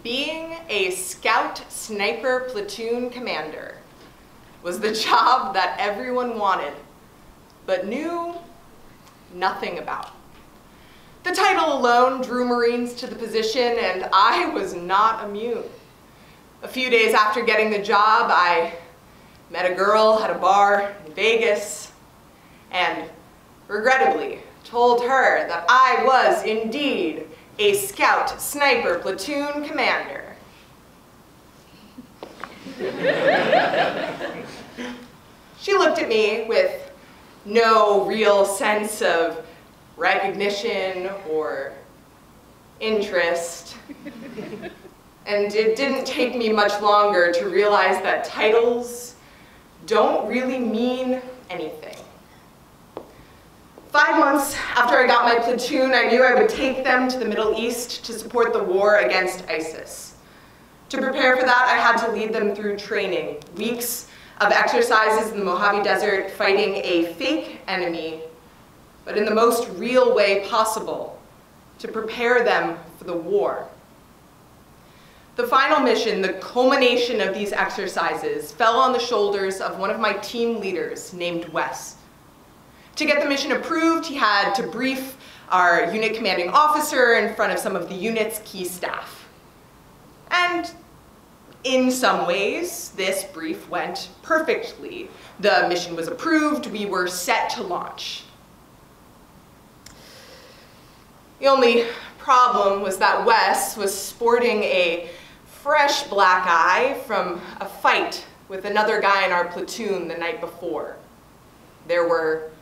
Being a scout sniper platoon commander was the job that everyone wanted, but knew nothing about. The title alone drew Marines to the position, and I was not immune. A few days after getting the job, I met a girl at a bar in Vegas, and regrettably told her that I was indeed a scout sniper platoon commander. She looked at me with no real sense of recognition or interest. And it didn't take me much longer to realize that titles don't really mean anything. 5 months after I got my platoon, I knew I would take them to the Middle East to support the war against ISIS. To prepare for that, I had to lead them through training, weeks of exercises in the Mojave Desert, fighting a fake enemy, but in the most real way possible, to prepare them for the war. The final mission, the culmination of these exercises, fell on the shoulders of one of my team leaders named Wes. To get the mission approved, he had to brief our unit commanding officer in front of some of the unit's key staff. And in some ways, this brief went perfectly. The mission was approved, we were set to launch. The only problem was that Wes was sporting a fresh black eye from a fight with another guy in our platoon the night before. There were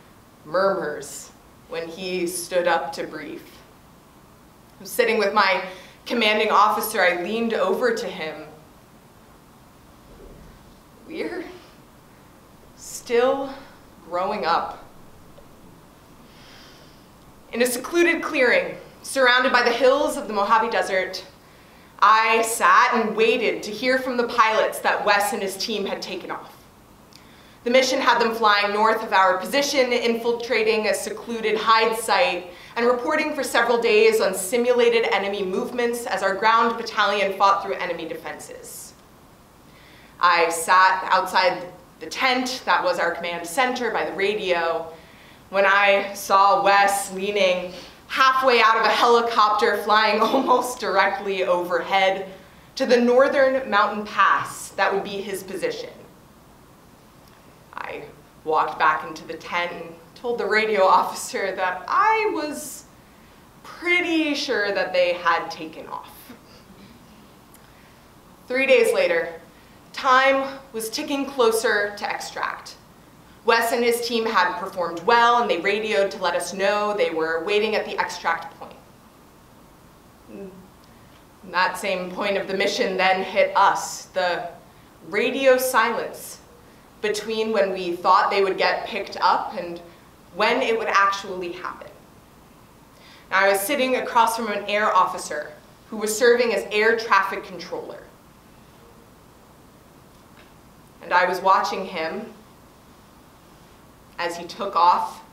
murmurs when he stood up to brief. I was sitting with my commanding officer. I leaned over to him. We're still growing up. In a secluded clearing, surrounded by the hills of the Mojave Desert, I sat and waited to hear from the pilots that Wes and his team had taken off. The mission had them flying north of our position, infiltrating a secluded hide site, and reporting for several days on simulated enemy movements as our ground battalion fought through enemy defenses. I sat outside the tent that was our command center by the radio when I saw Wes leaning halfway out of a helicopter flying almost directly overhead to the northern mountain pass that would be his position. I walked back into the tent and told the radio officer that I was pretty sure that they had taken off. 3 days later, time was ticking closer to extract. Wes and his team had performed well, and they radioed to let us know they were waiting at the extract point. And that same point of the mission then hit us, the radio silence between when we thought they would get picked up and when it would actually happen. Now, I was sitting across from an air officer who was serving as air traffic controller. And I was watching him as he took off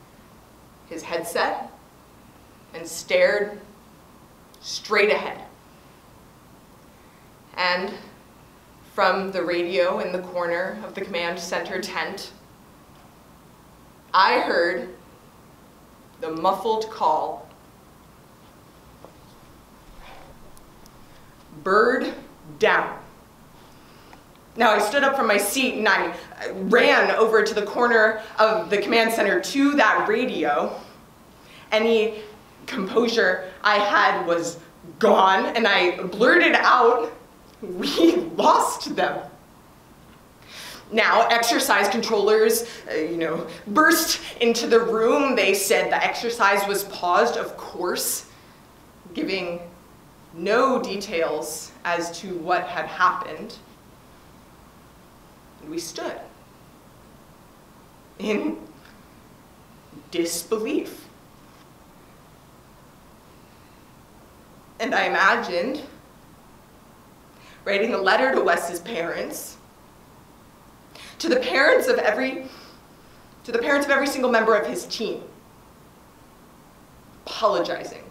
his headset and stared straight ahead. And from the radio in the corner of the command center tent, I heard the muffled call, "Bird down." Now, I stood up from my seat and I ran over to the corner of the command center to that radio. Any composure I had was gone, and I blurted out, "We lost them." Now, exercise controllers, burst into the room. They said the exercise was paused, of course, giving no details as to what had happened. And we stood in disbelief. And I imagined writing a letter to Wes's parents, to the parents of every single member of his team, apologizing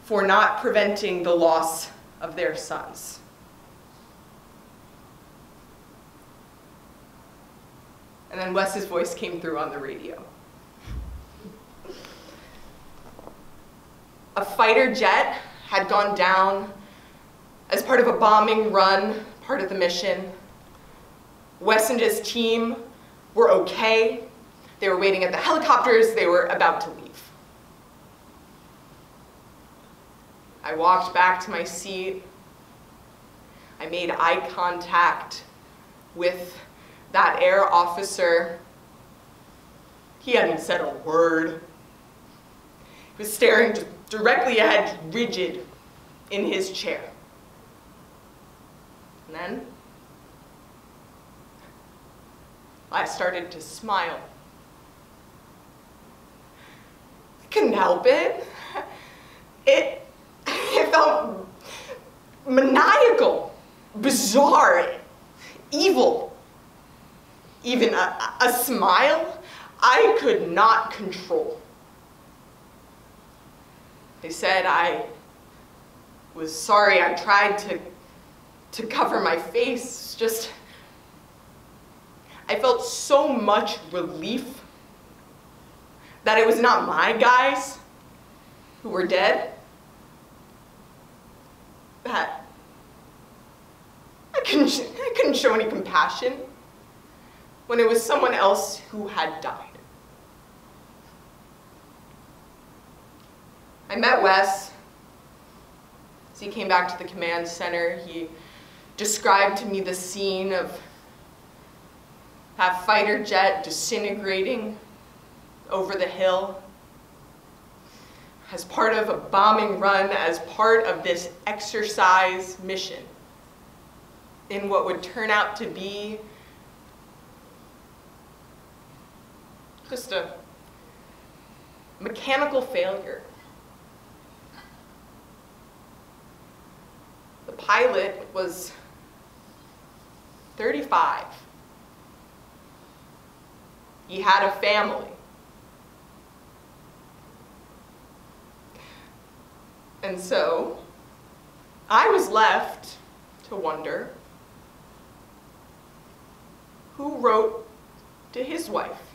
for not preventing the loss of their sons. And then Wes's voice came through on the radio. A fighter jet had gone down as part of a bombing run, part of the mission. Wes and his team were okay. They were waiting at the helicopters. They were about to leave. I walked back to my seat. I made eye contact with that air officer. He hadn't said a word. He was staring just directly ahead, rigid in his chair. And then I started to smile. I couldn't help it. It felt maniacal, bizarre, evil. Even a smile I could not control. They said I was sorry. I tried to cover my face. Just, I felt so much relief that it was not my guys who were dead, that I couldn't show any compassion when it was someone else who had died. I met Wes as he came back to the command center. He described to me the scene of that fighter jet disintegrating over the hill as part of a bombing run, as part of this exercise mission in what would turn out to be just a mechanical failure. The pilot was 35. He had a family. And so I was left to wonder who wrote to his wife.